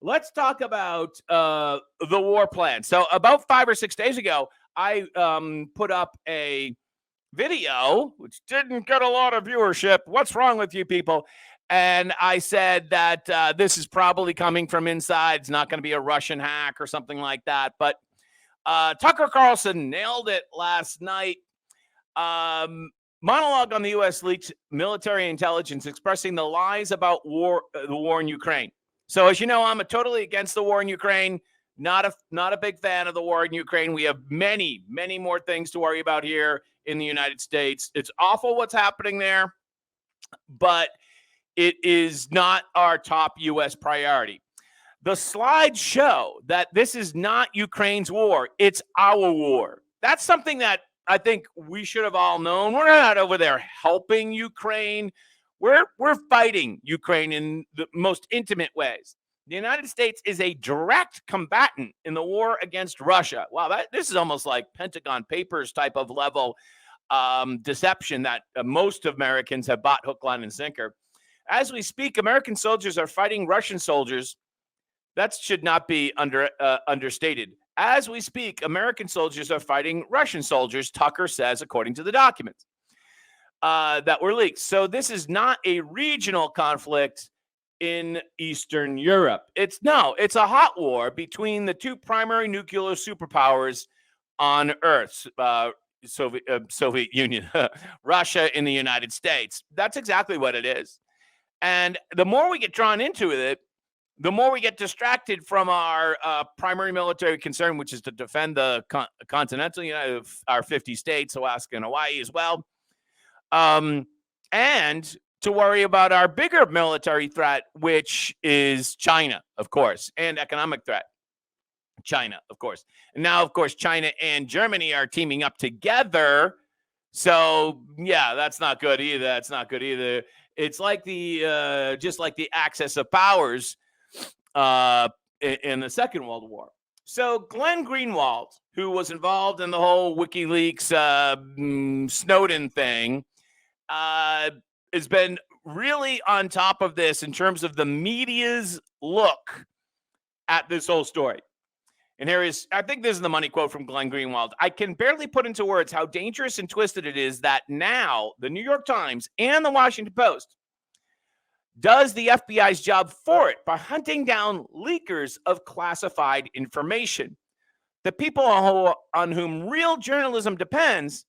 Let's talk about the war plan. So about 5 or 6 days ago, I put up a video, which didn't get a lot of viewership. What's wrong with you people? And I said that this is probably coming from inside. It's not going to be a Russian hack or something like that. But Tucker Carlson nailed it last night. Monologue on the U.S. leaked military intelligence expressing the lies about the war in Ukraine. So as you know, I'm totally against the war in Ukraine. Not a big fan of the war in Ukraine. We have many, many more things to worry about here in the United States. It's awful what's happening there, but it is not our top U.S. priority. The slides show that this is not Ukraine's war. It's our war. That's something that I think we should have all known. We're not over there helping Ukraine. We're fighting Ukraine in the most intimate ways. The United States is a direct combatant in the war against Russia. Wow, this is almost like Pentagon Papers type of level deception that most Americans have bought hook, line, and sinker. As we speak, American soldiers are fighting Russian soldiers. That should not be understated. As we speak, American soldiers are fighting Russian soldiers, Tucker says, according to the documents that were leaked. So this is not a regional conflict in Eastern Europe. It's a hot war between the two primary nuclear superpowers on Earth, Soviet Union, Russia, and the United States. That's exactly what it is. And the more we get drawn into it, the more we get distracted from our primary military concern, which is to defend the continental United, our 50 states, Alaska and Hawaii as well, and to worry about our bigger military threat, which is China, of course, and economic threat. China, of course. And now, of course, China and Germany are teaming up together. So, yeah, that's not good either. It's like just like the axis of powers in the Second World War. So Glenn Greenwald, who was involved in the whole WikiLeaks Snowden thing, has been really on top of this in terms of the media's look at this whole story. And I think this is the money quote from Glenn Greenwald. I can barely put into words how dangerous and twisted it is that now the New York Times and the Washington Post does the FBI's job for it by hunting down leakers of classified information. The people on whom real journalism depends,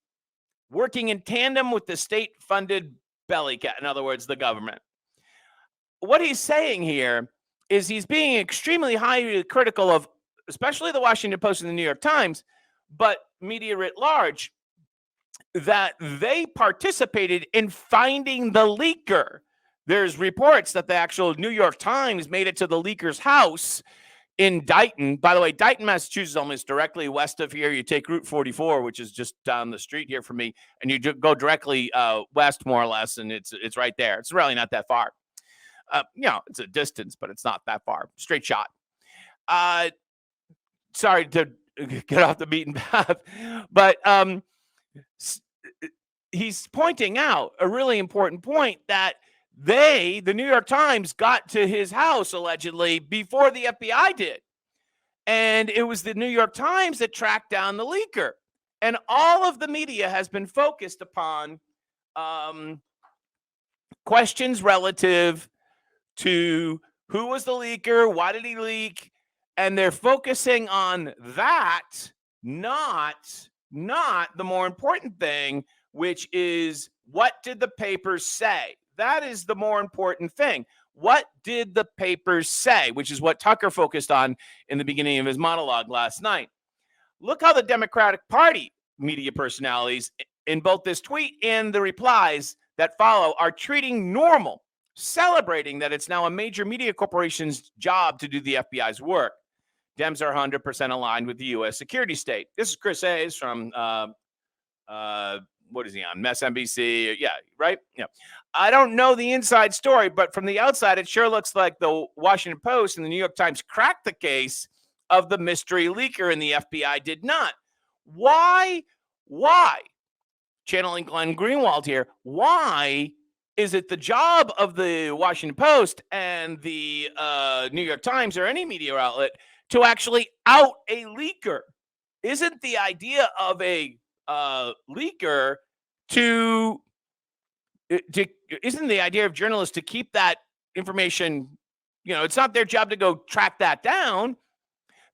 working in tandem with the state-funded belly cat, in other words, the government. What he's saying here is he's being extremely highly critical of especially the Washington Post and the New York Times, but media writ large, that they participated in finding the leaker. There's reports that the actual New York Times made it to the leaker's house in Dighton. By the way, Dighton, Massachusetts, almost directly west of here. You take Route 44, which is just down the street here from me, and you go directly west, more or less, and it's right there. It's really not that far. It's a distance, but it's not that far. Straight shot. Sorry to get off the beaten path, but he's pointing out a really important point that the New York Times, got to his house allegedly before the FBI did. And it was the New York Times that tracked down the leaker. And all of the media has been focused upon questions relative to who was the leaker, why did he leak, and they're focusing on that, not the more important thing, which is what did the papers say? That is the more important thing. What did the papers say? Which is what Tucker focused on in the beginning of his monologue last night. Look how the Democratic Party media personalities in both this tweet and the replies that follow are treating normal, celebrating that it's now a major media corporation's job to do the FBI's work. Dems are 100% aligned with the U.S. security state. This is Chris Hayes from, what is he on? MSNBC. Yeah, right? Yeah. I don't know the inside story, but from the outside, it sure looks like the Washington Post and the New York Times cracked the case of the mystery leaker and the FBI did not. Why? Channeling Glenn Greenwald here. Why is it the job of the Washington Post and the New York Times or any media outlet to actually out a leaker? Isn't the idea of a leaker isn't the idea of journalists to keep that information, it's not their job to go track that down.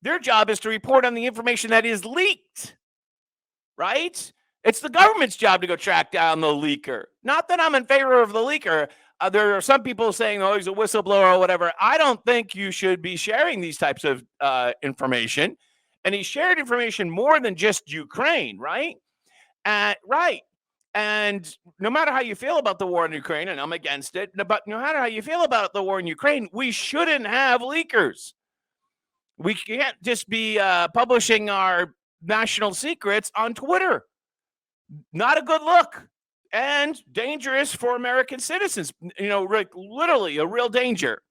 Their job is to report on the information that is leaked, right? It's the government's job to go track down the leaker. Not that I'm in favor of the leaker. There are some people saying, oh, he's a whistleblower or whatever. I don't think you should be sharing these types of information. And he shared information more than just Ukraine, right? Right. And no matter how you feel about the war in Ukraine, and I'm against it, but no matter how you feel about the war in Ukraine, we shouldn't have leakers. We can't just be publishing our national secrets on Twitter. Not a good look and dangerous for American citizens. Literally a real danger.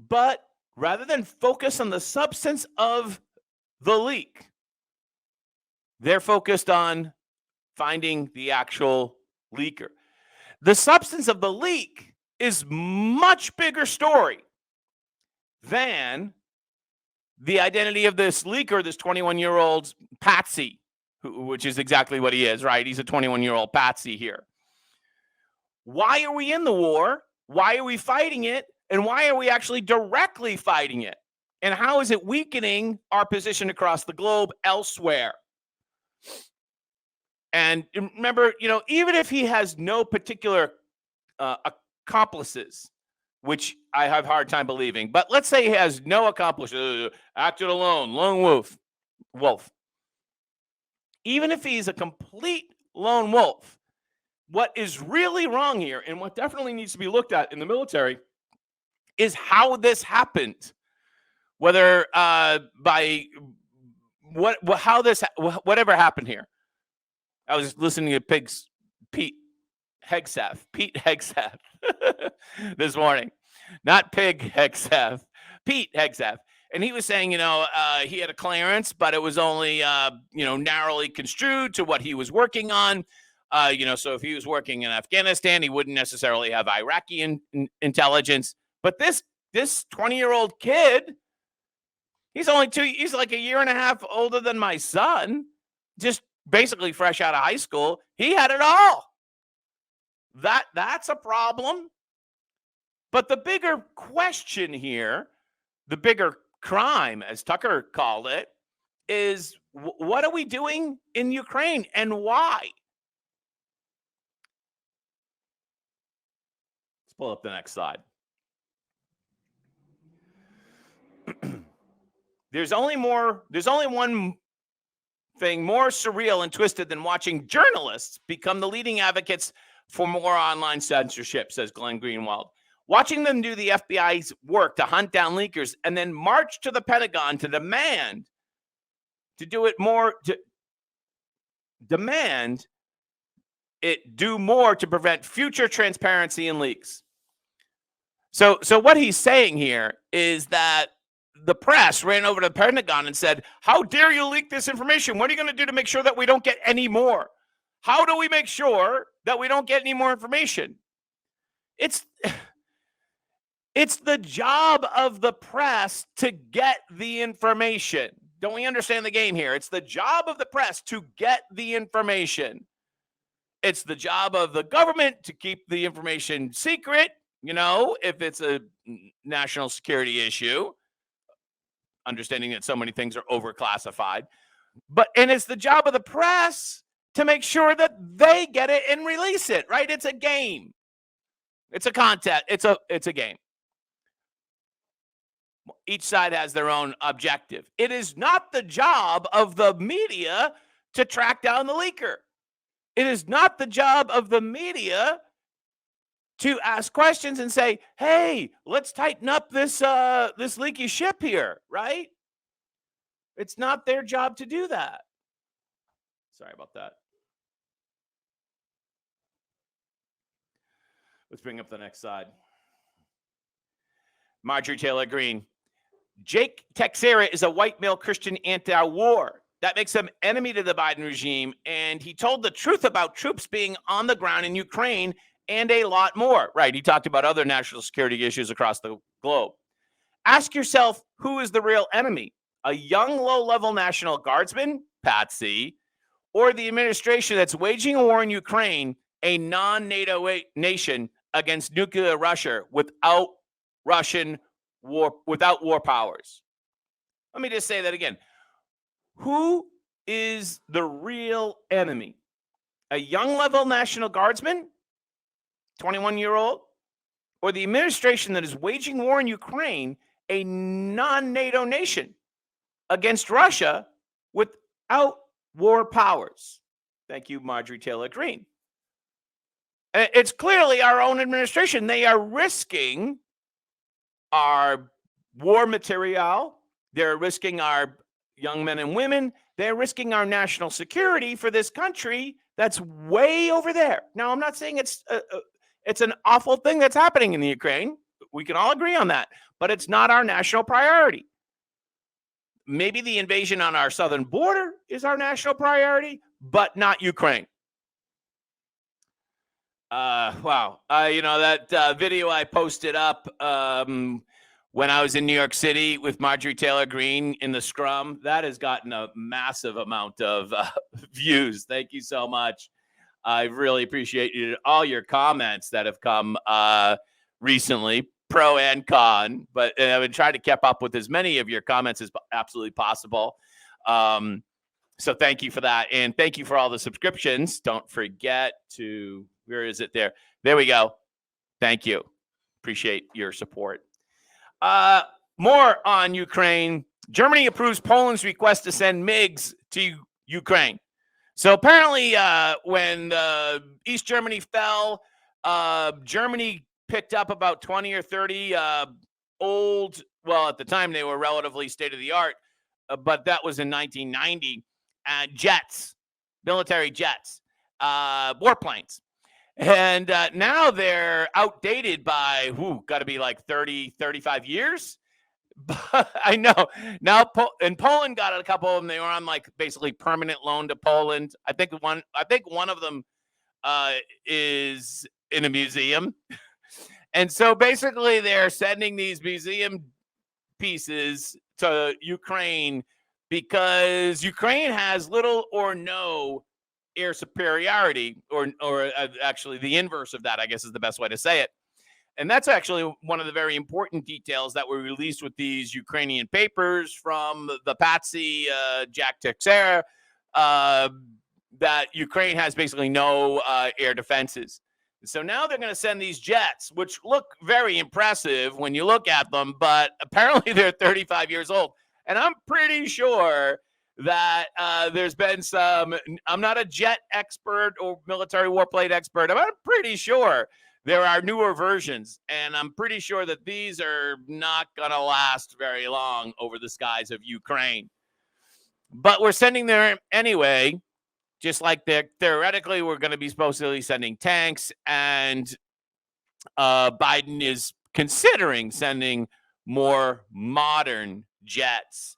But rather than focus on the substance of the leak, they're focused on finding the actual leaker. The substance of the leak is much bigger story than the identity of this leaker, this 21-year-old patsy, which is exactly what he is, right? He's a 21-year-old patsy here. Why are we in the war? Why are we fighting it? And why are we actually directly fighting it? And how is it weakening our position across the globe elsewhere? And remember, even if he has no particular accomplices, which I have a hard time believing, but let's say he has no accomplices, acted alone, lone wolf. Even if he's a complete lone wolf, what is really wrong here, and what definitely needs to be looked at in the military, is how this happened. Whether by whatever happened here. I was listening to Pete Hegseth this morning. Not Pig Hegseth, Pete Hegseth. And he was saying, he had a clearance, but it was only, narrowly construed to what he was working on. So if he was working in Afghanistan, he wouldn't necessarily have Iraqi intelligence. But this 20-year-old kid, he's like a year and a half older than my son, just basically fresh out of high school. He had it all. That's a problem. But the bigger question here, the bigger crime, as Tucker called it, is what are we doing in Ukraine and why? Let's pull up the next slide. There's only one thing more surreal and twisted than watching journalists become the leading advocates for more online censorship, says Glenn Greenwald. Watching them do the FBI's work to hunt down leakers and then march to the Pentagon to demand it do more to prevent future transparency and leaks. So what he's saying here is that the press ran over to the Pentagon and said, how dare you leak this information? What are you going to do to make sure that we don't get any more? How do we make sure that we don't get any more information? It's the job of the press to get the information. Don't we understand the game here? It's the job of the press to get the information. It's the job of the government to keep the information secret, if it's a national security issue. Understanding that so many things are overclassified. And it's the job of the press to make sure that they get it and release it, right? It's a game. It's a contest. It's a game. Each side has their own objective. It is not the job of the media to track down the leaker. It is not the job of the media to ask questions and say, hey, let's tighten up this leaky ship here, right? It's not their job to do that. Sorry about that. Let's bring up the next slide. Marjorie Taylor Greene. Jake Teixeira is a white male Christian anti-war. That makes him enemy to the Biden regime. And he told the truth about troops being on the ground in Ukraine and a lot more. Right. He talked about other national security issues across the globe. Ask yourself, who is the real enemy? A young, low-level National Guardsman, Patsy, or the administration that's waging a war in Ukraine, a non-NATO nation against nuclear Russia without war powers? Let me just say that again. Who is the real enemy? A young-level National Guardsman, 21-year-old, or the administration that is waging war in Ukraine, a non-NATO nation against Russia without war powers? Thank you, Marjorie Taylor Greene. It's clearly our own administration. They are risking our war material. They're risking our young men and women. They're risking our national security for this country that's way over there. Now, I'm not saying it's an awful thing that's happening in the Ukraine. We can all agree on that, but it's not our national priority. Maybe the invasion on our southern border is our national priority, but not Ukraine. Wow. That video I posted up when I was in New York City with Marjorie Taylor Greene in the scrum, that has gotten a massive amount of views. Thank you so much. I really appreciate all your comments that have come recently, pro and con, but I've been trying to keep up with as many of your comments as absolutely possible. So thank you for that. And thank you for all the subscriptions. Don't forget to, where is it there? There we go. Thank you. Appreciate your support. More on Ukraine. Germany approves Poland's request to send MiGs to Ukraine. So apparently when East Germany fell, Germany picked up about 20 or 30 old, well, at the time they were relatively state-of-the-art, but that was in 1990, jets, military jets, warplanes. And now they're outdated by, got to be like 30, 35 years. But I know now, and Poland got a couple of them. They were on like basically permanent loan to Poland. I think one of them is in a museum. And so basically they're sending these museum pieces to Ukraine because Ukraine has little or no air superiority, or actually the inverse of that, I guess is the best way to say it. And that's actually one of the very important details that were released with these Ukrainian papers from the Patsy, Jack Teixeira, that Ukraine has basically no air defenses. So now they're going to send these jets, which look very impressive when you look at them, but apparently they're 35 years old. And I'm pretty sure that there's been some, I'm not a jet expert or military warplane expert, but I'm pretty sure there are newer versions, and I'm pretty sure that these are not going to last very long over the skies of Ukraine. But we're sending them anyway. Just like theoretically, we're going to be supposedly sending tanks, and Biden is considering sending more modern jets.